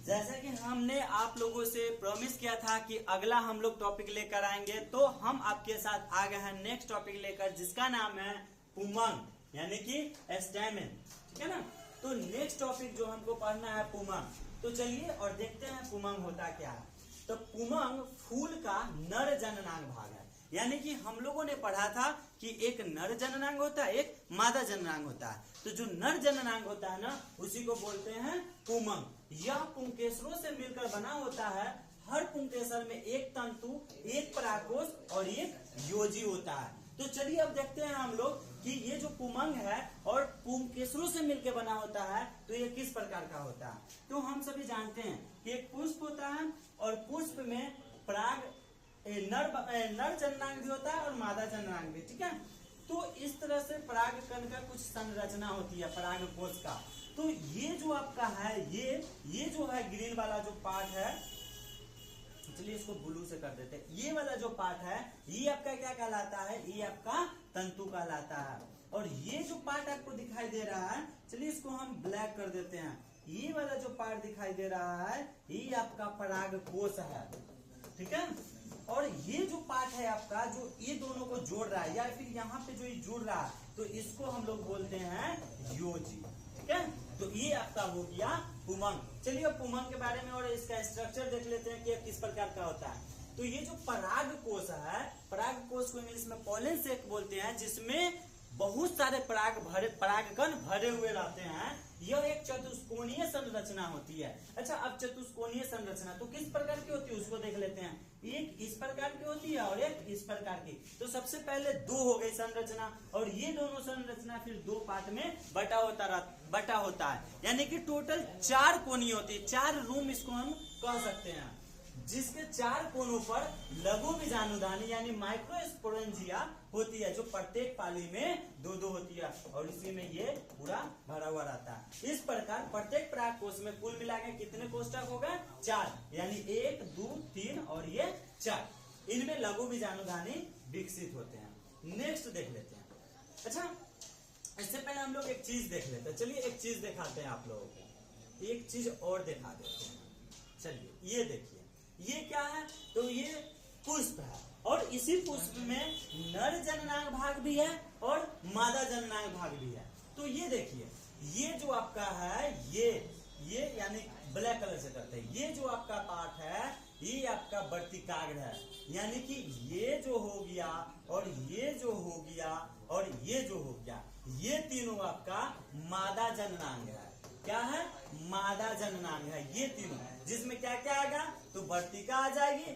जैसे कि हमने आप लोगों से प्रॉमिस किया था कि अगला हम लोग टॉपिक लेकर आएंगे, तो हम आपके साथ आ गए हैं नेक्स्ट टॉपिक लेकर, जिसका नाम है पुमंग यानी कि स्टैमेन। ठीक है ना। तो नेक्स्ट टॉपिक जो हमको पढ़ना है पुमंग। तो चलिए और देखते हैं पुमंग होता क्या है। तो पुमंग फूल का नर जननांग भाग है। यानी कि हम लोगों ने पढ़ा था कि एक नर जननांग होता है, एक मादा जननांग होता है। तो जो नर जननांग होता है ना, उसी को बोलते हैं पुमंग। यह पुंकेसरों से मिलकर बना होता है। हर पुंकेसर में एक तंतु, एक परागकोश और एक योजी होता है। तो चलिए अब देखते हैं हम लोग कि ये जो पुमंग है और पुंकेसरों से मिलकर बना होता है, तो ये किस प्रकार का होता है। तो हम सभी जानते हैं कि एक पुष्प होता है और पुष्प में पराग नर जननांग भी होता है और मादा जननांग भी। ठीक है। तो इस तरह से पराग कण का कुछ संरचना होती है पराग कोश का। तो ये जो आपका है, ये जो है ग्रीन वाला जो पार्ट है, चलिए इसको ब्लू से कर देते हैं। ये वाला जो पार्ट है, ये आपका क्या कहलाता है, ये आपका तंतु कहलाता है। और ये जो पार्ट आपको दिखाई दे रहा है, चलिए इसको हम ब्लैक कर देते हैं। ये वाला जो पार्ट दिखाई दे रहा है, ये आपका पराग कोश है। ठीक है। और ये जो पार्ट है आपका, जो ये दोनों को जोड़ रहा है या फिर यहाँ पे जो ये जुड़ रहा है, तो इसको हम लोग बोलते हैं योजी। ठीक है। तो ये आपका हो गया पुमंग। चलिए अब पुमंग के बारे में और इसका स्ट्रक्चर देख लेते हैं कि किस प्रकार का होता है। तो ये जो पराग कोश है, पराग कोश को इंग्लिश में पॉलन सेक बोलते हैं, जिसमें बहुत सारे परागकण भरे हुए रहते हैं। यह एक चतुष्कोणीय संरचना होती है। अच्छा, अब चतुष्कोणीय संरचना तो किस प्रकार की होती है उसको देख लेते हैं। एक इस प्रकार की होती है और एक इस प्रकार की। तो सबसे पहले दो हो गई संरचना, और ये दोनों संरचना फिर दो पार्ट में बटा होता है। यानी कि टोटल 4 कोनी होती है, 4 रूम इसको हम कह सकते हैं, जिसके 4 कोनों पर लघु बीजाणुधानी यानी माइक्रोस्पोरेंजिया होती है, जो प्रत्येक पाली में 2-2 होती है, और इसी में ये पूरा भरा हुआ रहता है। इस प्रकार प्रत्येक पराग कोश में कुल मिला के कितने कोष्ठक हो गए, 4, यानी 1, 2, 3 और ये 4। इनमें लघु बीजाणुधानी विकसित होते हैं। नेक्स्ट देख लेते हैं। अच्छा, इससे पहले हम लोग एक चीज देख लेते हैं। चलिए एक चीज दिखाते हैं आप लोगों को, एक चीज और दिखा देते हैं। चलिए ये देखिए, ये क्या है, तो ये पुष्प है, और इसी पुष्प में नर जननांग भाग भी है और मादा जननांग भाग भी है। तो ये देखिए, ये जो आपका है, ये यानी ब्लैक कलर से करते हैं, ये जो आपका पार्ट है, ये आपका वर्तिकाग्र है। यानी कि ये जो हो गया और ये जो हो गया और ये जो हो गया, ये तीनों आपका मादा जननांग है। क्या है, मादा जननांग है ये तीनों, जिसमें क्या क्या आएगा, तो वर्तिका आ जाएगी,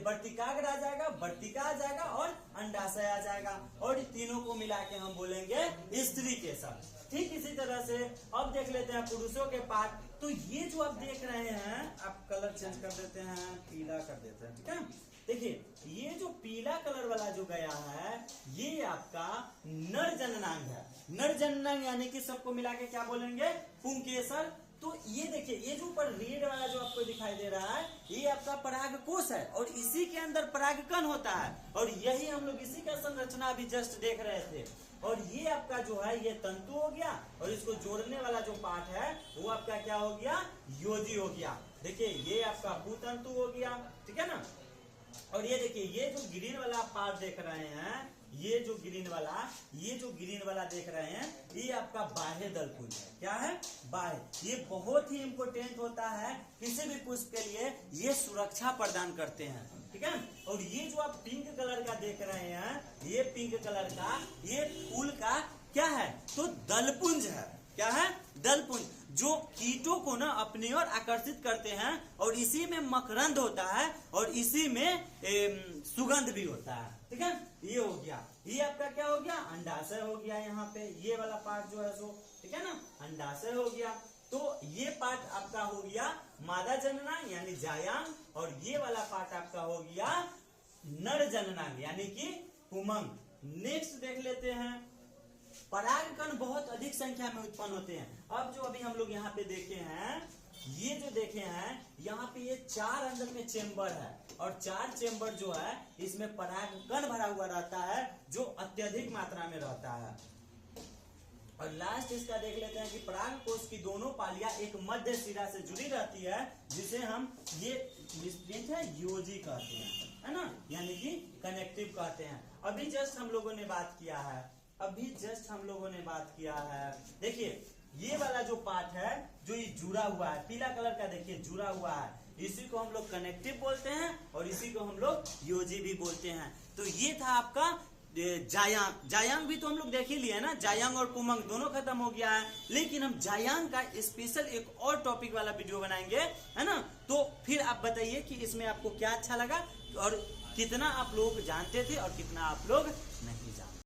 वर्तिकाग्र आ जाएगा, वर्तिका आ जाएगा और अंडाशय आ जाएगा, और तीनों को मिला के हम बोलेंगे स्त्री के सब। ठीक इसी तरह से अब देख लेते हैं पुरुषों के पार्ट। तो ये जो आप देख रहे हैं, आप कलर चेंज कर देते हैं, पीला कर देते हैं। ठीक है। देखिए, ये जो पीला कलर वाला जो गया है, ये आपका नर जननांग है। नर जननांग यानी कि सबको मिला के क्या बोलेंगे, पुंकेसर। तो ये देखिए, ये जो ऊपर रेड वाला जो आपको दिखाई दे रहा है, ये आपका परागकोश है, और इसी के अंदर परागकण होता है, और यही हम लोग इसी का संरचना अभी जस्ट देख रहे थे। और ये आपका जो है, ये तंतु हो गया, और इसको जोड़ने वाला जो पार्ट है, वो आपका क्या हो गया, योजी हो गया। देखिए, ये आपका भूतंतु हो गया। ठीक है ना। और ये देखिए, ये जो ग्रीन वाला पार्ट देख रहे हैं, ये जो ग्रीन वाला देख रहे हैं, ये आपका बाह्य दलपुंज है। क्या है, बाह्य। ये बहुत ही इंपोर्टेंट होता है किसी भी पुष्प के लिए, ये सुरक्षा प्रदान करते हैं। ठीक है। और ये जो आप पिंक कलर का देख रहे हैं, ये पिंक कलर का, ये फूल का क्या है, तो दलपुंज है। क्या है, दलपुंज, जो कीटों को ना अपनी ओर आकर्षित करते हैं, और इसी में मकरंद होता है, और इसी में सुगंध भी होता है। ठीक है। ये हो गया, ये आपका क्या हो गया, अंडाशय हो गया। यहाँ पे ये वाला पार्ट जो है सो, ठीक है ना, अंडाशय हो गया। तो ये पार्ट आपका हो गया मादा जननांग यानी जायांग, और ये वाला पार्ट आपका हो गया नर जननांग यानी कि पुमंग। नेक्स्ट देख लेते हैं। परागकण बहुत अधिक संख्या में उत्पन्न होते हैं। अब जो अभी हम लोग यहाँ पे देखे हैं, ये जो देखे हैं, यहाँ पे ये 4 अंदर में चेम्बर है, और 4 चेम्बर जो है, इसमें परागकण भरा हुआ रहता है, जो अत्यधिक मात्रा में रहता है। और लास्ट इसका देख लेते हैं कि पराग कोश की दोनों पालियां एक मध्य सिरा से जुड़ी रहती है, जिसे हम ये मिसप्रिंट है यूजी कहते हैं, है ना, यानी कि कनेक्टिव कहते हैं। अभी जस्ट हम लोगों ने बात किया है, देखिए ये वाला जो पार्ट है जो ये जुड़ा हुआ है, पीला कलर का देखिए जुड़ा हुआ है, इसी को हम लोग कनेक्टिव बोलते हैं और इसी को हम लोग यूजी भी बोलते हैं। तो ये था आपका जायांग भी तो हम लोग देख ही लिए ना, जायांग और पुमंग दोनों खत्म हो गया है, लेकिन हम जायांग का स्पेशल एक और टॉपिक वाला वीडियो बनाएंगे, है ना। तो फिर आप बताइए कि इसमें आपको क्या अच्छा लगा और कितना आप लोग जानते थे और कितना आप लोग नहीं